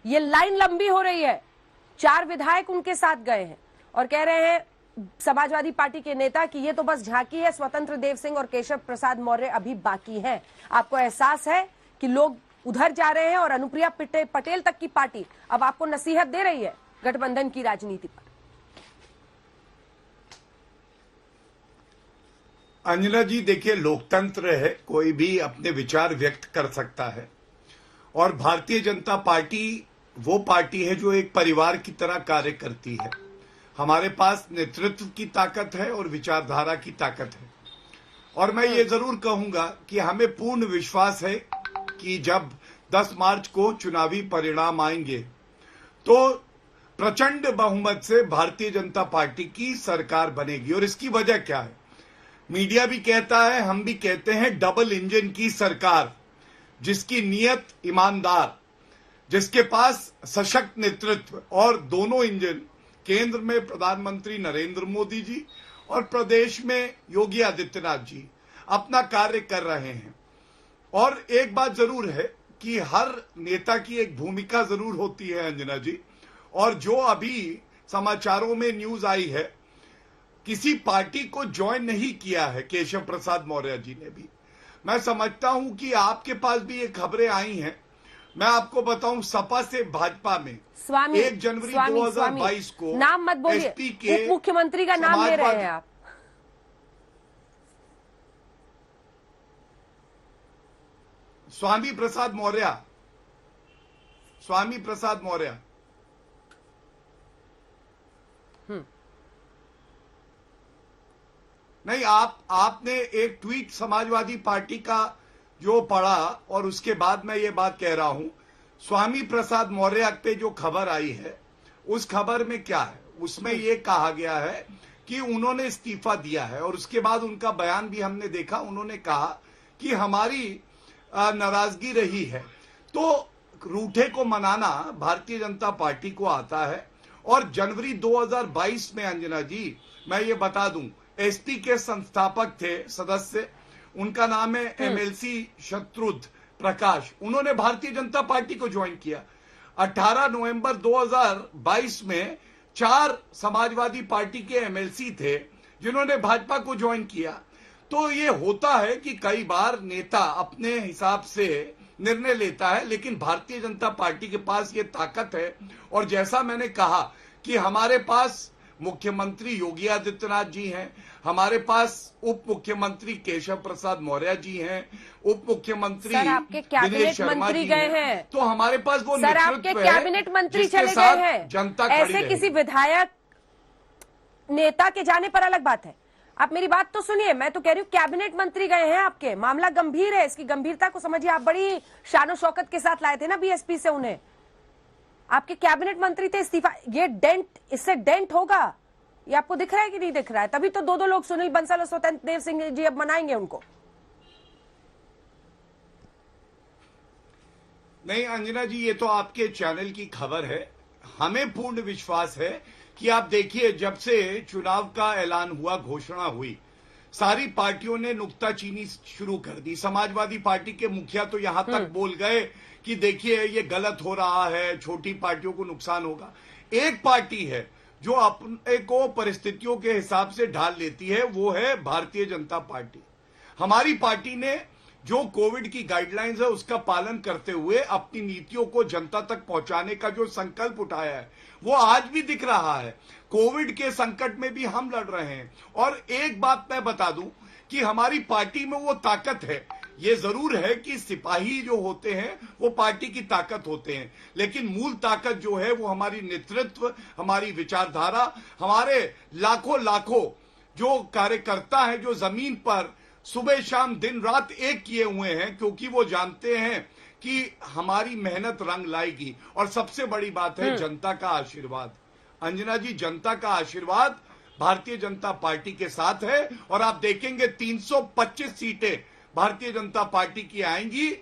ये लाइन लंबी हो रही है। 4 विधायक उनके साथ गए हैं और कह रहे हैं समाजवादी पार्टी के नेता कि ये तो बस झांकी है, स्वतंत्र देव सिंह और केशव प्रसाद मौर्य अभी बाकी हैं। आपको एहसास है कि लोग उधर जा रहे हैं और अनुप्रिया पटेल तक की पार्टी अब आपको नसीहत दे रही है गठबंधन की राजनीति पर। अंजना जी, देखिए, लोकतंत्र है, कोई भी अपने विचार व्यक्त कर सकता है और भारतीय जनता पार्टी वो पार्टी है जो एक परिवार की तरह कार्य करती है। हमारे पास नेतृत्व की ताकत है और विचारधारा की ताकत है और मैं ये जरूर कहूंगा कि हमें पूर्ण विश्वास है कि जब 10 मार्च को चुनावी परिणाम आएंगे तो प्रचंड बहुमत से भारतीय जनता पार्टी की सरकार बनेगी। और इसकी वजह क्या है? मीडिया भी कहता है, हम भी कहते हैं, डबल इंजन की सरकार, जिसकी नीयत ईमानदार, जिसके पास सशक्त नेतृत्व और दोनों इंजन, केंद्र में प्रधानमंत्री नरेंद्र मोदी जी और प्रदेश में योगी आदित्यनाथ जी अपना कार्य कर रहे हैं। और एक बात जरूर है कि हर नेता की एक भूमिका जरूर होती है अंजना जी, और जो अभी समाचारों में न्यूज आई है, किसी पार्टी को ज्वाइन नहीं किया है केशव प्रसाद मौर्य जी ने भी। मैं समझता हूं कि आपके पास भी ये खबरें आई हैं। मैं आपको बताऊं, सपा से भाजपा में 1 जनवरी 2022 को नाम मत बोलिए, एसपी के उप मुख्यमंत्री का नाम ले रहे हैं आप। स्वामी प्रसाद मौर्य, स्वामी प्रसाद मौर्य। नहीं, आपने एक ट्वीट समाजवादी पार्टी का जो पढ़ा और उसके बाद मैं ये बात कह रहा हूं। स्वामी प्रसाद मौर्य पे जो खबर आई है, उस खबर में क्या है? उसमें ये कहा गया है कि उन्होंने इस्तीफा दिया है और उसके बाद उनका बयान भी हमने देखा। उन्होंने कहा कि हमारी नाराजगी रही है। तो रूठे को मनाना भारतीय जनता पार्टी को आता है। और जनवरी 2022 में अंजना जी, मैं ये बता दूं, एसपी के संस्थापक थे सदस्य, उनका नाम है एमएलसी शत्रुघ्न प्रकाश। उन्होंने भारतीय जनता पार्टी को ज्वाइन किया। 18 नवंबर 2022 में 4 समाजवादी पार्टी के एमएलसी थे जिन्होंने भाजपा को ज्वाइन किया। तो ये होता है कि कई बार नेता अपने हिसाब से निर्णय लेता है, लेकिन भारतीय जनता पार्टी के पास ये ताकत है। और जैसा मैंने कहा कि हमारे पास मुख्यमंत्री योगी आदित्यनाथ जी हैं, हमारे पास उप मुख्यमंत्री केशव प्रसाद मौर्य जी हैं, उप मुख्यमंत्री आपके कैबिनेट मंत्री गए हैं, तो हमारे पास वो सर आपके कैबिनेट मंत्री चले गए हैं। जनता ऐसे किसी विधायक नेता के जाने पर अलग बात है। आप मेरी बात तो सुनिए, मैं तो कह रही हूँ कैबिनेट मंत्री गए हैं आपके, मामला गंभीर है, इसकी गंभीरता को समझिए। आप बड़ी शानो शौकत के साथ लाए थे ना बीएसपी से उन्हें, आपके कैबिनेट मंत्री थे, इस्तीफा। ये डेंट, इससे डेंट होगा, ये आपको दिख रहा है कि नहीं दिख रहा है? तभी तो दो लोग, सुनील बंसल और स्वतंत्र देव सिंह जी, अब मनाएंगे उनको। नहीं अंजना जी, ये तो आपके चैनल की खबर है। हमें पूर्ण विश्वास है कि आप देखिए, जब से चुनाव का ऐलान हुआ, घोषणा हुई, सारी पार्टियों ने नुक्ताचीनी शुरू कर दी। समाजवादी पार्टी के मुखिया तो यहां तक बोल गए कि देखिए ये गलत हो रहा है, छोटी पार्टियों को नुकसान होगा। एक पार्टी है जो अपने को परिस्थितियों के हिसाब से ढाल लेती है, वो है भारतीय जनता पार्टी। हमारी पार्टी ने जो कोविड की गाइडलाइंस है उसका पालन करते हुए अपनी नीतियों को जनता तक पहुंचाने का जो संकल्प उठाया है, वो आज भी दिख रहा है। कोविड के संकट में भी हम लड़ रहे हैं। और एक बात मैं बता दूं कि हमारी पार्टी में वो ताकत है। ये जरूर है कि सिपाही जो होते हैं वो पार्टी की ताकत होते हैं, लेकिन मूल ताकत जो है वो हमारी नेतृत्व, हमारी विचारधारा, हमारे लाखों जो कार्यकर्ता हैं जो जमीन पर सुबह शाम दिन रात एक किए हुए हैं, क्योंकि वो जानते हैं कि हमारी मेहनत रंग लाएगी। और सबसे बड़ी बात है जनता का आशीर्वाद। अंजना जी, जनता का आशीर्वाद भारतीय जनता पार्टी के साथ है और आप देखेंगे 325 सीटें भारतीय जनता पार्टी की आएंगी